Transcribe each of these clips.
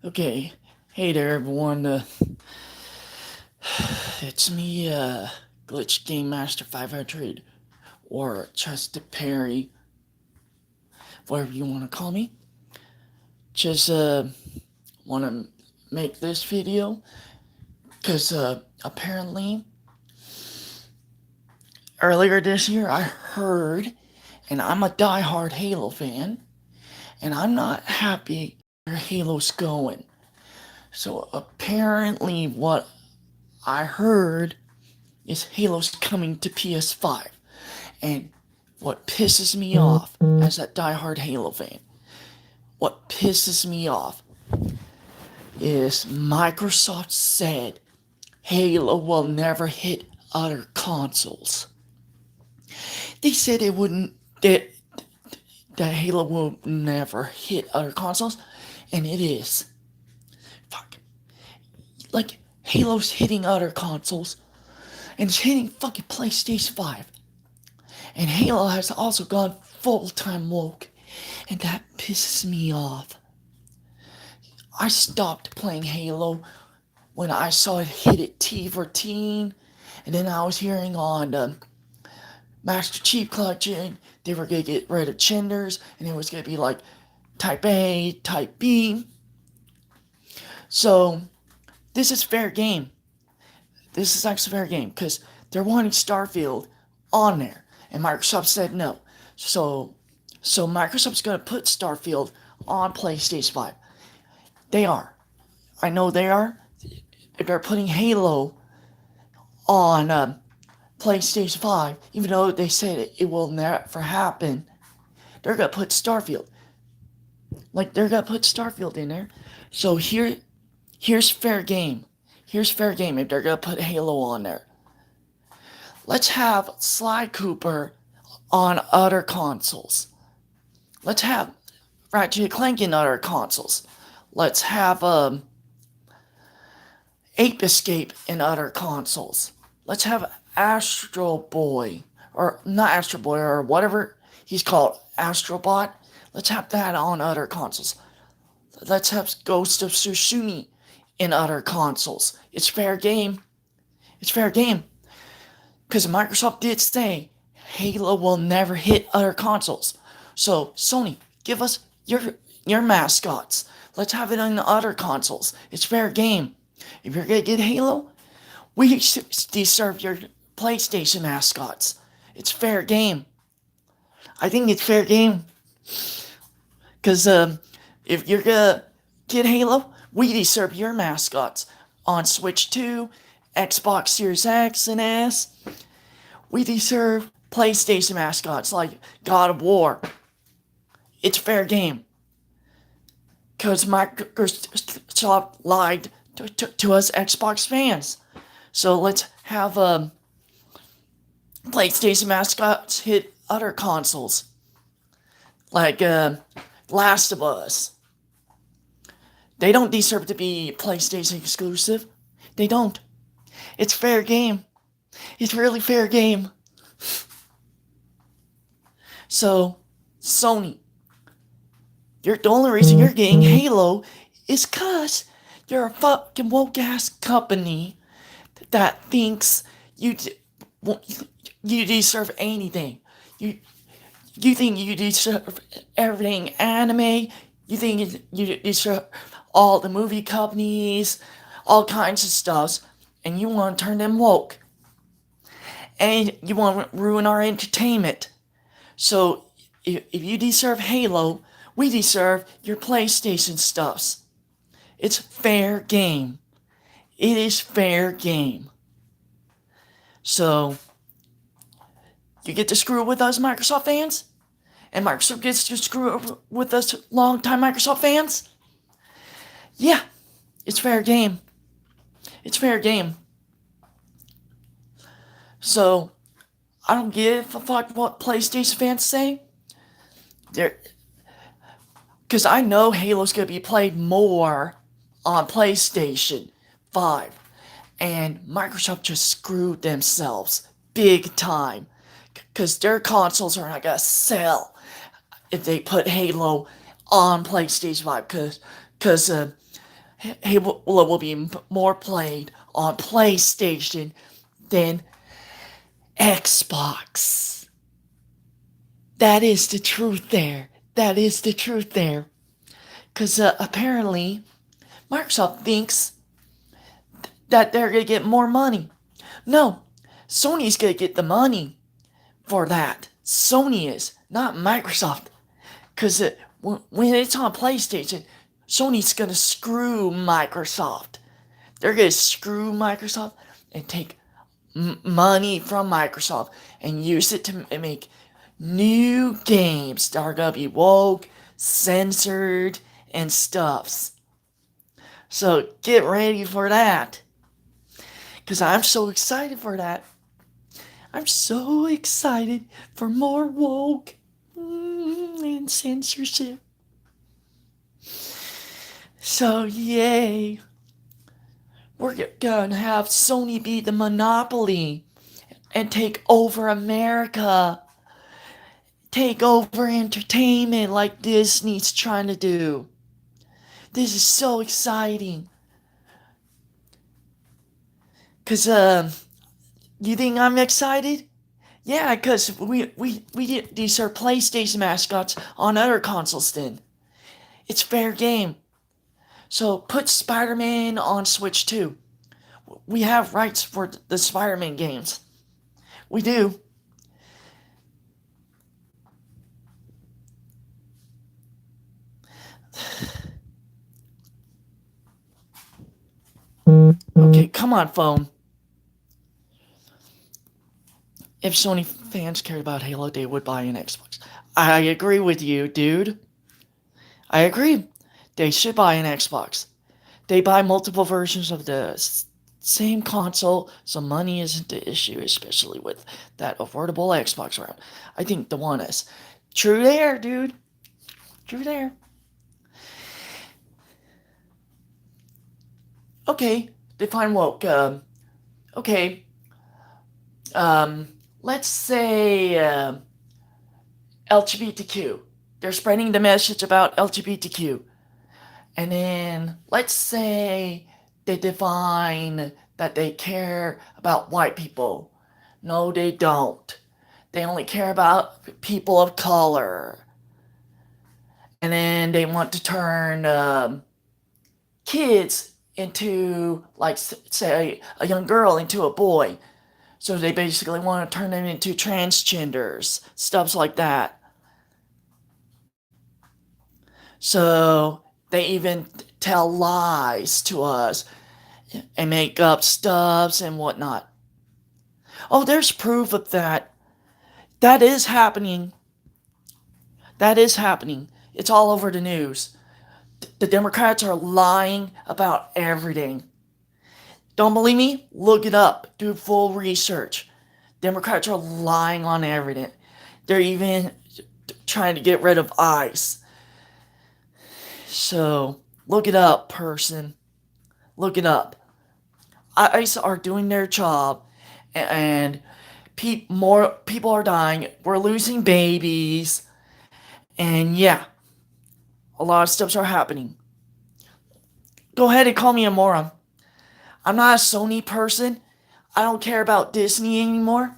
Okay, hey there everyone. It's me, Glitch Game Master 500, or Chester Perry, whatever you want to call me. Just want to make this video because apparently earlier this year I heard, and I'm a die-hard Halo fan, and I'm not happy where Halo's going. So apparently, what I heard is Halo's coming to PS5. And what pisses me off as a diehard Halo fan, what pisses me off is Microsoft said Halo will never hit other consoles. They said it wouldn't, that Halo will never hit other consoles, and it is. Fuck. Like, Halo's hitting other consoles, and it's hitting fucking PlayStation 5. And Halo has also gone full-time woke, and that pisses me off. I stopped playing Halo when I saw it hit at T14, and then I was hearing on Master Chief Collection they were gonna get rid of genders, and it was gonna be like Type A, Type B. So this is fair game. This is actually fair game because they're wanting Starfield on there, and Microsoft said no. So Microsoft's gonna put Starfield on PlayStation 5. They are. I know they are. They're putting Halo on PlayStation 5, even though they said it will never happen. They're gonna put Starfield. Like, they're gonna put Starfield in there. So here's fair game. Here's fair game if they're gonna put Halo on there. Let's have Sly Cooper on other consoles. Let's have Ratchet and Clank in other consoles. Let's have Ape Escape in other consoles. Let's have Astro Boy, or not Astro Boy, or whatever he's called, Astrobot. Let's have that on other consoles. Let's have Ghost of Tsushima in other consoles. It's fair game. It's fair game. Because Microsoft did say Halo will never hit other consoles. So Sony, give us your mascots. Let's have it on the other consoles. It's fair game. If you're gonna get Halo, we deserve your PlayStation mascots. It's fair game. I think it's fair game. Because if you're gonna get Halo, we deserve your mascots on Switch 2, Xbox Series X and S. We deserve PlayStation mascots like God of War. It's fair game. Because Microsoft lied to us Xbox fans. So let's have PlayStation mascots hit other consoles. Like Last of Us. They don't deserve to be PlayStation exclusive. They don't. It's fair game. It's really fair game. So, Sony, the only reason you're getting Halo is because you're a fucking woke ass company that thinks you deserve anything. You think you deserve everything anime. You think you deserve all the movie companies, all kinds of stuff, and you want to turn them woke. And you want to ruin our entertainment. So if you deserve Halo, we deserve your PlayStation stuffs. It's fair game. It is fair game. So you get to screw with us Microsoft fans, and Microsoft gets to screw with us long-time Microsoft fans. Yeah, it's fair game. It's fair game. So I don't give a fuck what PlayStation fans say. Because I know Halo's gonna be played more on PlayStation 5, and Microsoft just screwed themselves big time. Because their consoles are not gonna sell if they put Halo on PlayStation 5. Because Halo will be more played on PlayStation than Xbox. That is the truth there. That is the truth there. Because apparently, Microsoft thinks that they're going to get more money. No, Sony's going to get the money for that. Sony is, not Microsoft. Because when it's on PlayStation, Sony's going to screw Microsoft. They're going to screw Microsoft and take money from Microsoft and use it to make new games that are going to be woke, censored, and stuffs. So get ready for that. Because I'm so excited for that. I'm so excited for more woke and censorship. So, yay. We're gonna have Sony be the monopoly and take over America. Take over entertainment like Disney's trying to do. This is so exciting. Cause you think I'm excited? Yeah, cause we these are PlayStation mascots on other consoles then. It's fair game. So put Spider-Man on Switch too. We have rights for the Spider-Man games. We do. Okay, come on, phone. If Sony fans cared about Halo, they would buy an Xbox. I agree with you, dude. I agree. They should buy an Xbox. They buy multiple versions of the same console, so money isn't the issue, especially with that affordable Xbox around. I think the One S. True there, dude. True there. Okay, define woke. Okay. Let's say LGBTQ. They're spreading the message about LGBTQ. And then let's say they define that they care about white people. No, they don't. They only care about people of color. And then they want to turn kids into, like, say, a young girl into a boy. So they basically want to turn them into transgenders, stuff like that. So they even tell lies to us and make up stuffs and whatnot. Oh, there's proof of that. That is happening. That is happening. It's all over the news. The Democrats are lying about everything. Don't believe me? Look it up. Do full research. Democrats are lying on everything. They're even trying to get rid of ICE. So, look it up, person. Look it up. ICE are doing their job, and more people are dying. We're losing babies, and yeah, a lot of stuffs are happening. Go ahead and call me a moron. I'm not a Sony person. I don't care about Disney anymore.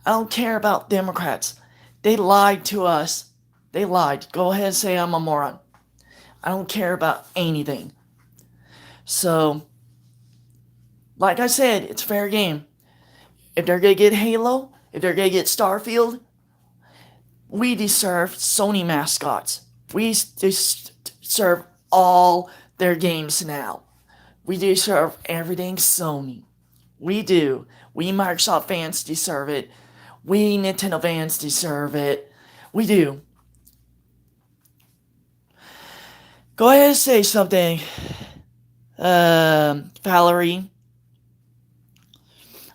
I don't care about Democrats. They lied to us. They lied. Go ahead and say I'm a moron. I don't care about anything. So, like I said, it's fair game. If they're gonna get Halo, if they're gonna get Starfield, we deserve Sony mascots. We deserve all their games now. We deserve everything Sony. We do. We Microsoft fans deserve it. We Nintendo fans deserve it. We do. Go ahead and say something, Valerie.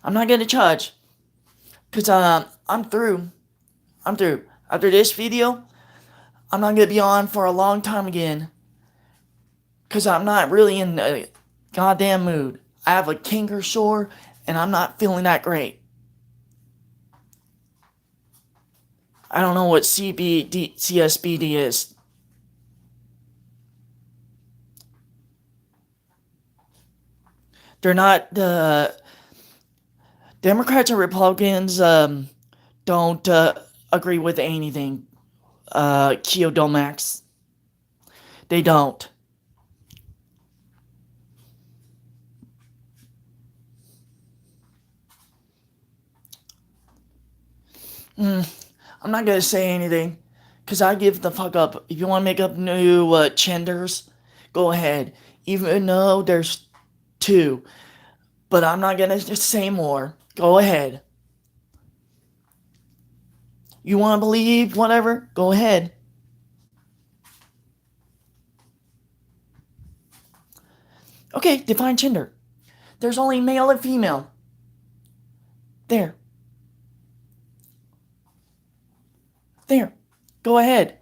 I'm not gonna judge, cause I'm through. I'm through. After this video, I'm not gonna be on for a long time again, cause I'm not really in a goddamn mood. I have a canker sore, and I'm not feeling that great. I don't know what CSBD is. They're not the Democrats and Republicans don't agree with anything. Kyodomax. They don't. I'm not gonna say anything, cause I give the fuck up. If you want to make up new genders, go ahead. Even though there's two, but I'm not gonna just say more. Go ahead. You want to believe whatever? Go ahead. Okay, define gender. There's only male and female. There. There. Go ahead.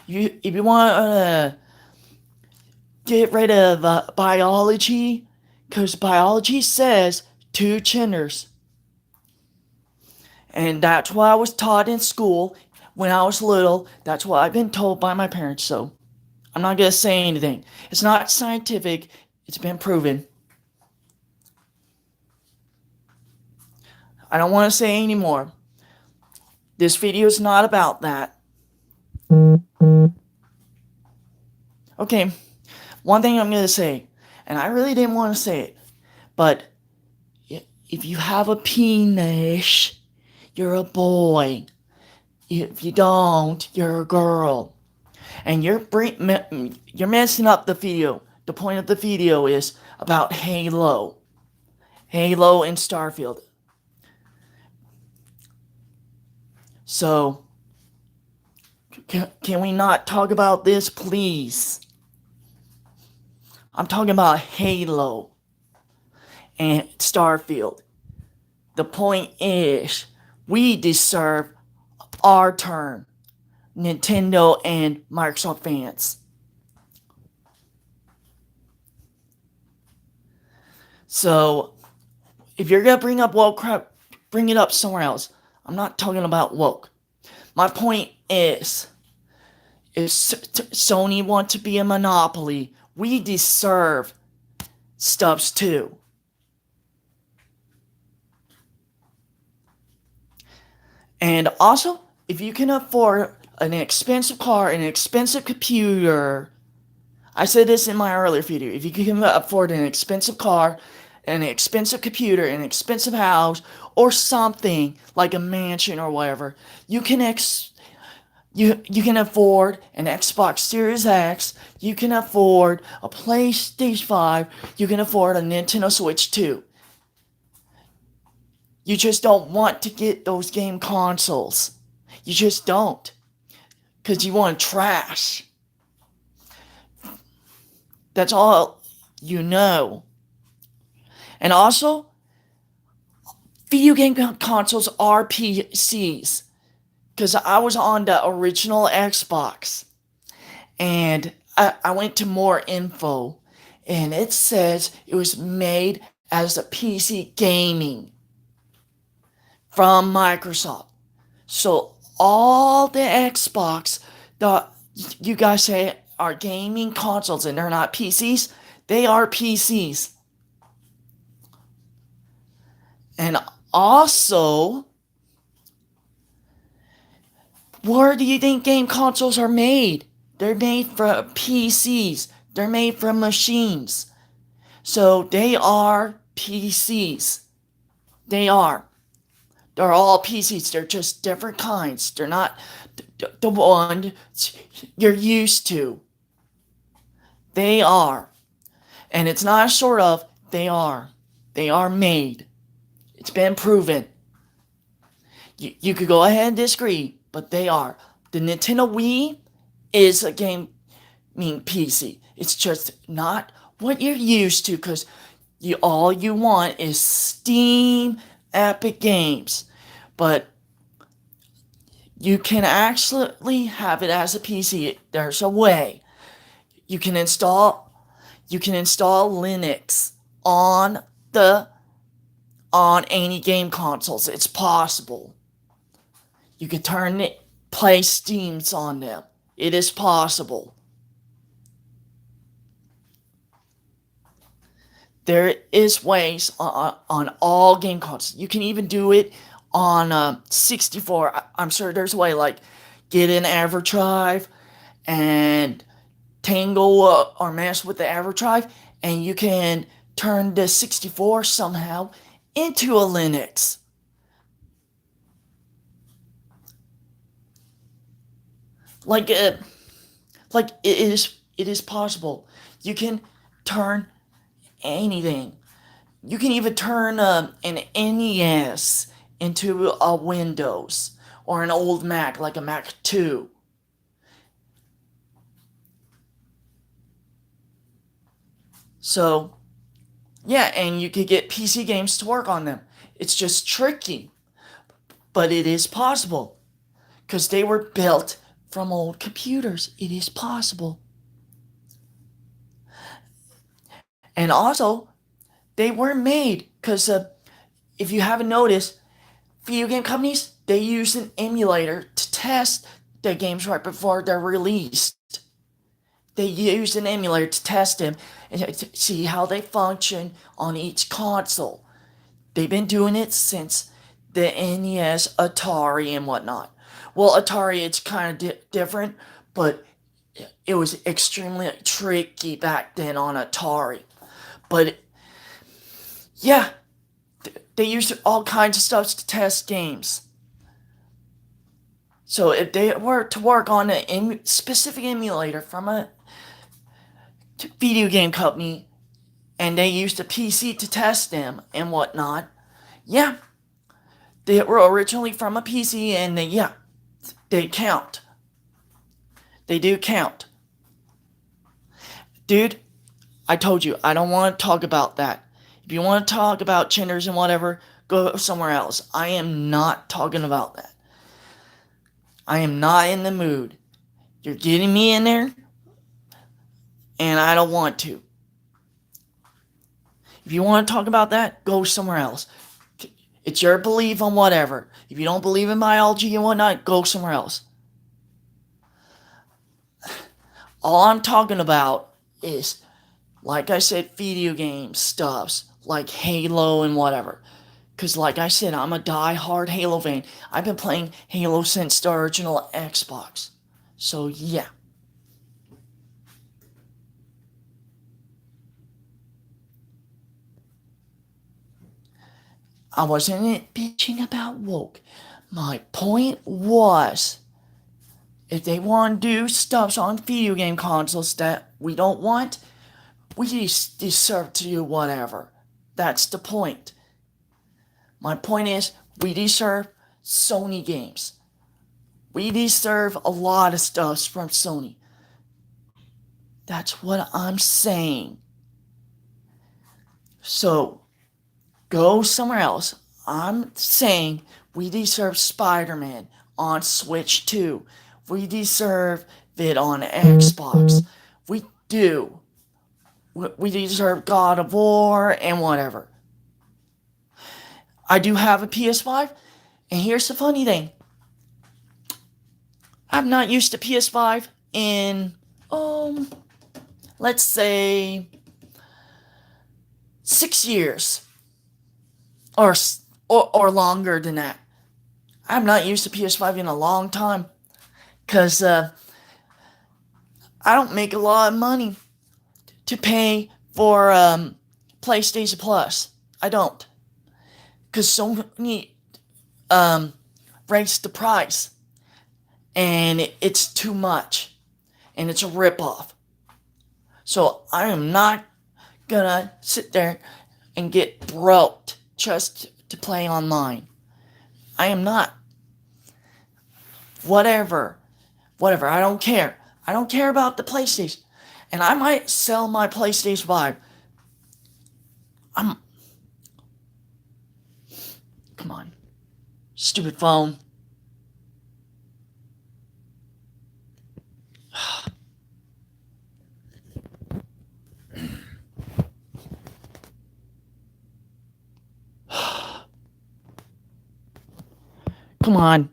If you want to get rid of biology, because biology says two genders. And that's what I was taught in school when I was little. That's what I've been told by my parents. So I'm not going to say anything. It's not scientific. It's been proven. I don't want to say any more. This video is not about that. Okay, one thing I'm going to say, and I really didn't want to say it, but if you have a penis, you're a boy. If you don't, you're a girl. And you're messing up the video. The point of the video is about Halo. Halo and Starfield. So, can we not talk about this, please? I'm talking about Halo and Starfield. The point is, we deserve our turn. Nintendo and Microsoft fans. So, if you're gonna bring up woke crap, bring it up somewhere else. I'm not talking about woke. My point is, if Sony wants to be a monopoly, we deserve stuffs too. And also, if you can afford an expensive car, an expensive computer, I said this in my earlier video, if you can afford an expensive car, an expensive computer, an expensive house, or something like a mansion or whatever, you can you can afford an Xbox Series X, you can afford a PlayStation 5, you can afford a Nintendo Switch 2. You just don't want to get those game consoles. You just don't. Because you want trash. That's all you know. And also, video game consoles are PCs. Because I was on the original Xbox. And I went to more info. And it says it was made as a PC gaming from Microsoft. So all the Xbox that you guys say are gaming consoles and they're not PCs, they are PCs. And also, where do you think game consoles are made? They're made from PCs. They're made from machines. So they are PCs. They are. They're all PCs. They're just different kinds. They're not the one you're used to. They are. And it's not sort of, they are. They are made. It's been proven. You could go ahead and disagree, but they are. The Nintendo Wii is a gaming PC. It's just not what you're used to, because all you want is Steam, Epic Games. But you can actually have it as a PC. There's a way. You can install Linux on any game consoles. It's possible. You can play Steams on them. It is possible. There is ways on all game consoles. You can even do it on 64. I'm sure there's a way, like get an average drive and tangle or mess with the average drive, and you can turn the 64 somehow into a Linux. Like like it is possible. You can turn anything. You can even turn an NES into a Windows or an old Mac, like a Mac 2. So, yeah, and you could get PC games to work on them. It's just tricky, but it is possible because they were built from old computers. It is possible. And also, they were made because if you haven't noticed, video game companies, they use an emulator to test the games right before they're released. They use an emulator to test them and to see how they function on each console. They've been doing it since the NES, Atari, and whatnot. Well, Atari, it's kind of different, but it was extremely tricky back then on Atari. But yeah, they used all kinds of stuff to test games. So if they were to work on a specific emulator from a video game company and they used a PC to test them and whatnot, yeah, they were originally from a PC and they count. They do count. Dude, I told you, I don't want to talk about that. If you want to talk about genders and whatever, go somewhere else. I am not talking about that. I am not in the mood. You're getting me in there, and I don't want to. If you want to talk about that, go somewhere else. It's your belief on whatever. If you don't believe in biology and whatnot, go somewhere else. All I'm talking about is, like I said, video game stuffs like Halo and whatever. Because, like I said, I'm a die-hard Halo fan. I've been playing Halo since the original Xbox. So, yeah. I wasn't bitching about woke. My point was, if they want to do stuff on video game consoles that we don't want, we deserve to do whatever. That's the point. My point is, we deserve Sony games. We deserve a lot of stuff from Sony. That's what I'm saying. So, go somewhere else. I'm saying we deserve Spider-Man on Switch 2. We deserve it on Xbox. We do. We deserve God of War and whatever. I do have a PS5, and here's the funny thing. I'm not used to PS5 in, let's say, 6 years. Or longer than that. I'm not used to PS5 in a long time. Because I don't make a lot of money to pay for PlayStation Plus. I don't. Because Sony raised the price. And it's too much. And it's a ripoff. So I am not gonna sit there and get broke just to play online. I am not. Whatever. I don't care. I don't care about the PlayStation. And I might sell my PlayStation 5. Come on. Stupid phone. Come on.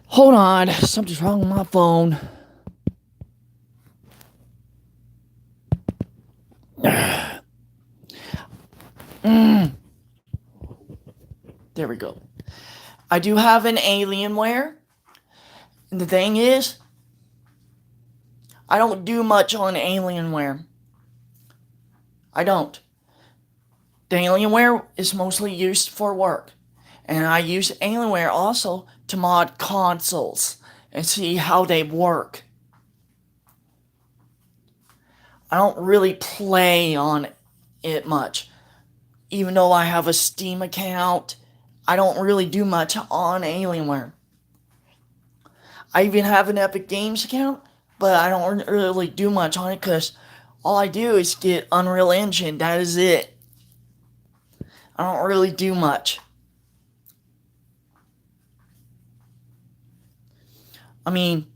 Hold on. Something's wrong with my phone. There we go. I do have an Alienware. And the thing is, I don't do much on Alienware. I don't. The Alienware is mostly used for work. And I use Alienware also to mod consoles and see how they work. I don't really play on it much. Even though I have a Steam account, I don't really do much on Alienware. I even have an Epic Games account, but I don't really do much on it because all I do is get Unreal Engine. That is it. I don't really do much. I mean,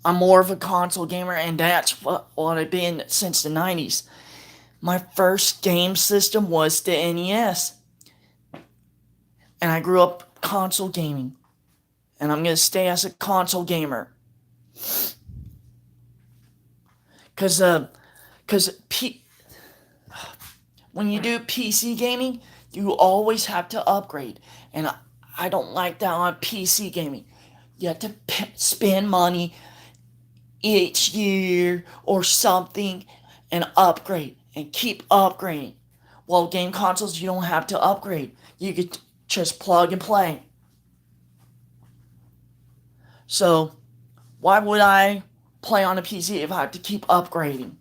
I'm more of a console gamer, and that's what I've been since the 90s. My first game system was the NES. And I grew up console gaming. And I'm going to stay as a console gamer. Because when you do PC gaming, you always have to upgrade. And I don't like that on PC gaming. You have to spend money each year or something and upgrade and keep upgrading. Well, game consoles, you don't have to upgrade. You could just plug and play. So, why would I play on a PC if I have to keep upgrading?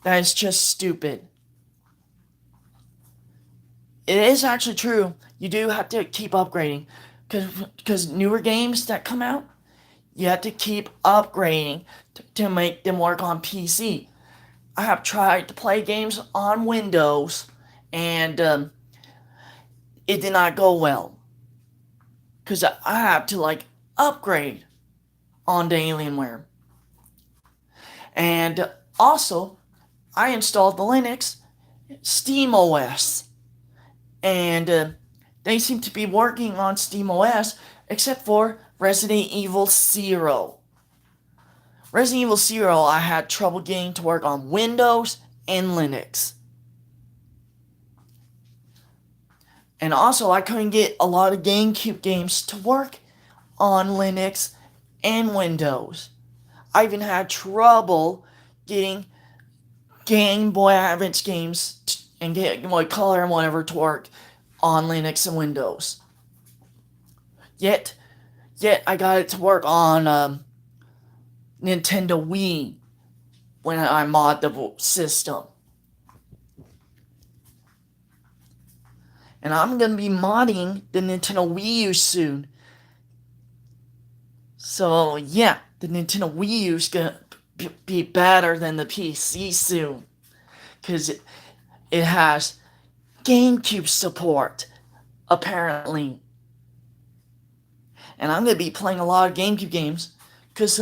That is just stupid. It is actually true. You do have to keep upgrading. Because newer games that come out, you have to keep upgrading to make them work on PC. I have tried to play games on Windows, and it did not go well. Because I have to, upgrade on the Alienware. And also, I installed the Linux SteamOS. And they seem to be working on SteamOS, except for Resident Evil 0. Resident Evil 0 I had trouble getting to work on Windows and Linux. And also, I couldn't get a lot of GameCube games to work on Linux and Windows. I even had trouble getting Game Boy Advance games and Game Boy Color and whatever to work on Linux and Windows. Yet I got it to work on Nintendo Wii when I mod the system. And I'm going to be modding the Nintendo Wii U soon. So, yeah, the Nintendo Wii U is going to be better than the PC soon. Because it has GameCube support, apparently. And I'm going to be playing a lot of GameCube games because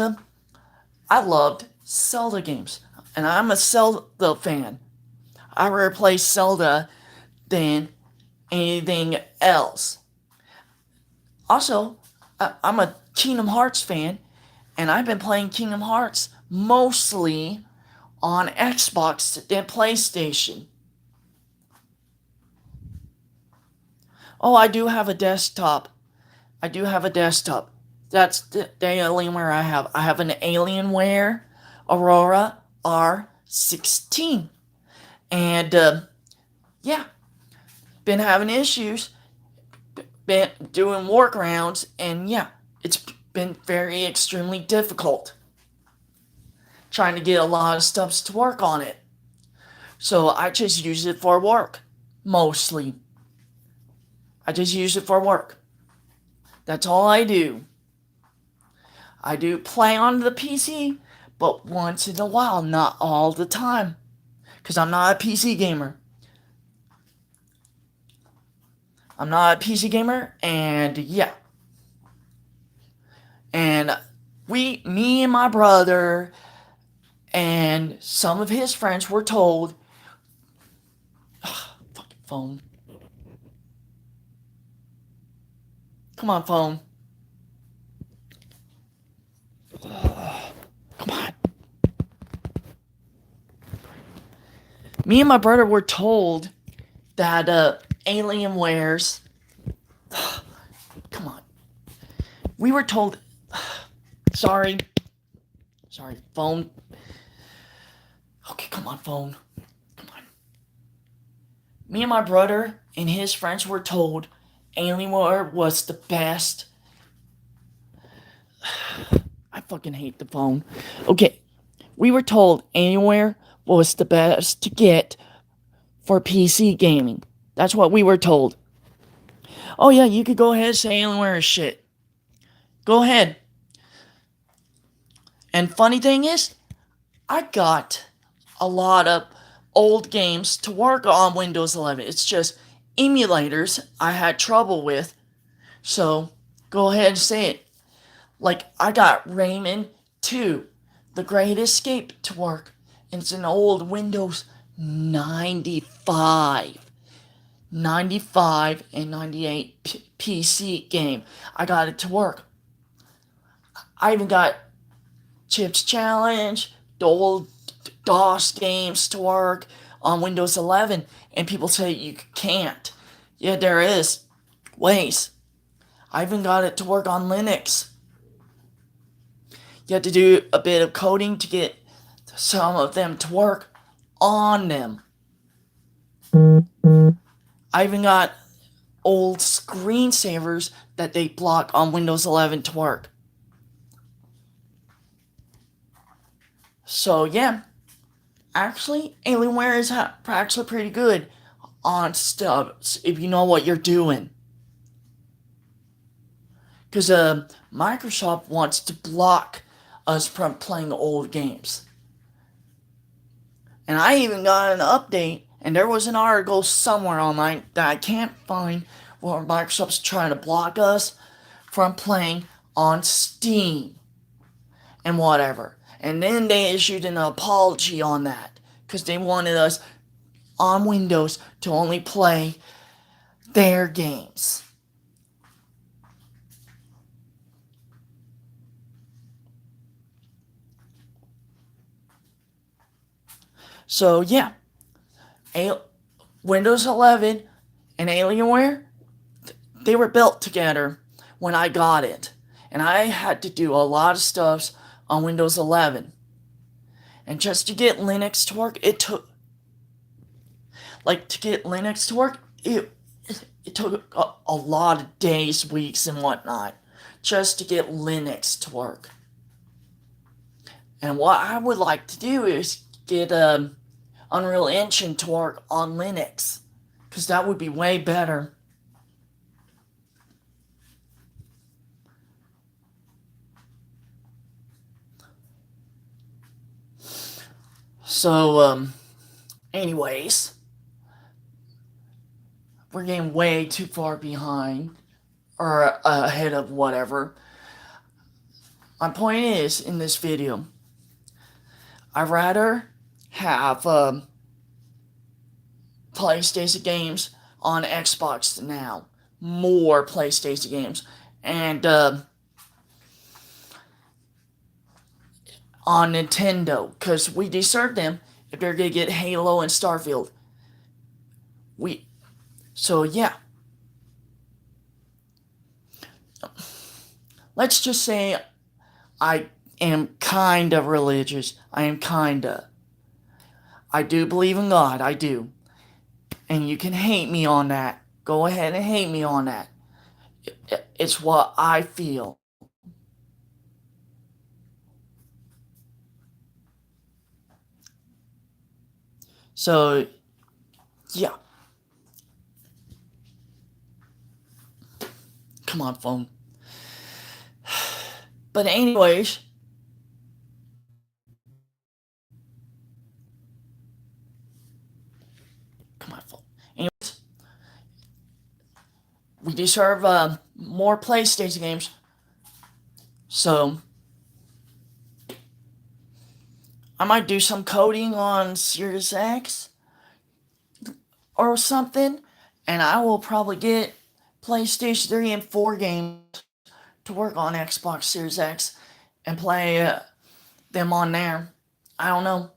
I loved Zelda games. And I'm a Zelda fan. I rather play Zelda than anything else. Also, I'm a Kingdom Hearts fan, and I've been playing Kingdom Hearts mostly on Xbox and PlayStation. Oh, I do have a desktop. That's the Alienware I have. I have an Alienware Aurora R16. And, yeah, been having issues, been doing workarounds, and yeah, it's been very extremely difficult trying to get a lot of stuff to work on it. So I just use it for work, mostly. I just use it for work. That's all I do. I do play on the PC, but once in a while, not all the time. Because I'm not a PC gamer. And yeah. And me and my brother, and some of his friends were told, fucking phone. Come on, phone. Come on. Me and my brother were told that Alienware's. Come on. We were told. Sorry, phone. Okay, come on, phone. Come on. Me and my brother and his friends were told Alienware was the best. I fucking hate the phone. Okay, we were told Alienware was the best to get for PC gaming. That's what we were told. Oh yeah, you could go ahead and say Alienware is shit. Go ahead. And funny thing is, I got a lot of old games to work on Windows 11. It's just emulators I had trouble with. So go ahead and say it. Like, I got Rayman 2, The Great Escape to work. And it's an old Windows 95. 95 and 98 PC game. I got it to work. I even got Chips Challenge, the old DOS games to work on Windows 11, and people say you can't. Yeah, there is ways. I even got it to work on Linux. You have to do a bit of coding to get some of them to work on them. I even got old screensavers that they block on Windows 11 to work. So yeah, actually, Alienware is actually pretty good on stuff if you know what you're doing. Because Microsoft wants to block us from playing old games. And I even got an update, and there was an article somewhere online that I can't find where Microsoft's trying to block us from playing on Steam and whatever. And then they issued an apology on that because they wanted us on Windows to only play their games. So yeah, Windows 11 and Alienware, they were built together when I got it. And I had to do a lot of stuff on Windows 11. And just to get Linux to work, it took a lot of days, weeks, and whatnot just to get Linux to work. And what I would like to do is get Unreal Engine to work on Linux, because that would be way better. So, anyways, we're getting way too far behind, or ahead of whatever. My point is, in this video, I'd rather have PlayStation games on Xbox now. More PlayStation games. And on Nintendo, because we deserve them if they're going to get Halo and Starfield. So yeah. Let's just say I am kind of religious. I do believe in God, I do. And you can hate me on that. Go ahead and hate me on that. It's what I feel. So, yeah. Come on, phone. But anyways, come on, phone. Anyways, we deserve more PlayStation games. So, I might do some coding on Series X or something, and I will probably get PlayStation 3 and 4 games to work on Xbox Series X and play them on there. I don't know.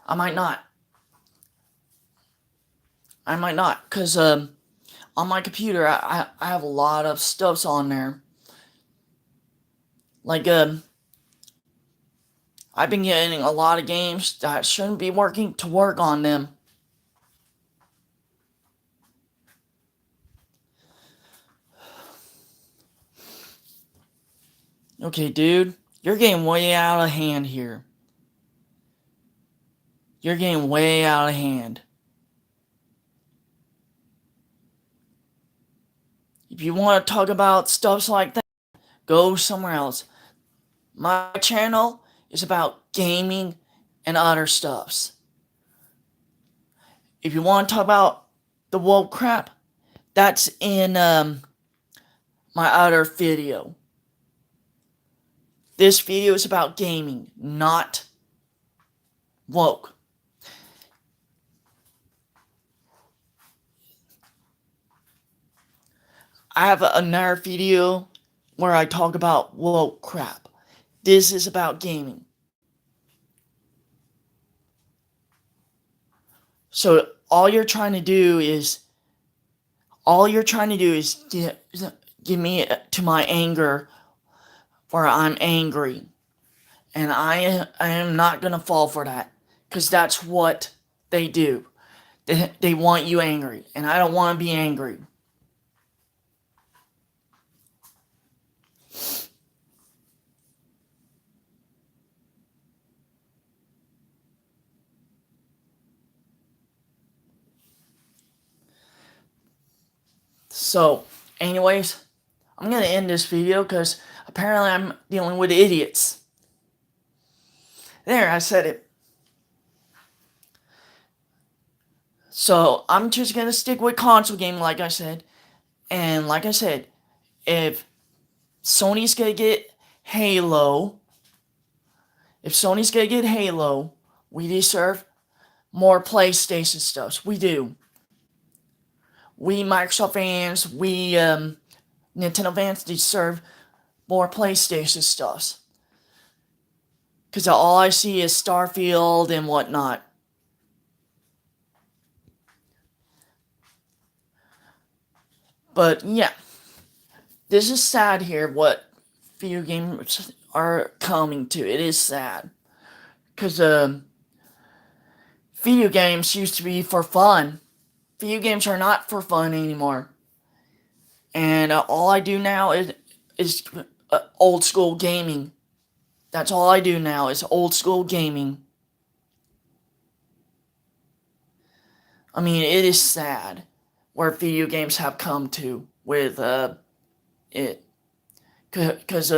I might not. I might not, because on my computer, I have a lot of stuffs on there. Like, I've been getting a lot of games that shouldn't be working to work on them. Okay, dude, you're getting way out of hand here. You're getting way out of hand. If you want to talk about stuff like that, go somewhere else. My channel is about gaming and other stuffs. If you want to talk about the woke crap, that's in my other video. This video is about gaming, not woke. I have another video where I talk about woke crap. This is about gaming. So all you're trying to do is give me to my anger where I'm angry. And I am not going to fall for that, because that's what they do. They want you angry, and I don't want to be angry. So, anyways, I'm going to end this video because apparently I'm dealing with idiots. There, I said it. So, I'm just going to stick with console gaming, like I said. And like I said, if Sony's going to get Halo, we deserve more PlayStation stuff. We do. We Microsoft fans, we Nintendo fans deserve more PlayStation stuff. Because all I see is Starfield and whatnot. But yeah, this is sad here what video games are coming to. It is sad. Because video games used to be for fun. Video games are not for fun anymore. And all I do now is old school gaming. That's all I do now is old school gaming. I mean, it is sad where video games have come to with it. Because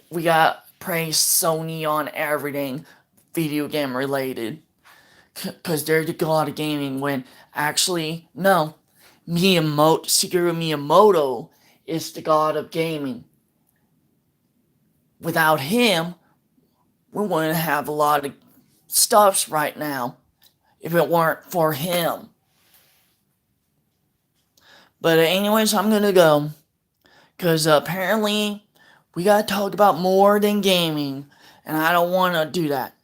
we got praise Sony on everything video game related. Because they're the god of gaming, when actually, no. Shigeru Miyamoto is the god of gaming. Without him, we wouldn't have a lot of stuffs right now if it weren't for him. But anyways, I'm gonna go. Because apparently, we gotta talk about more than gaming. And I don't want to do that.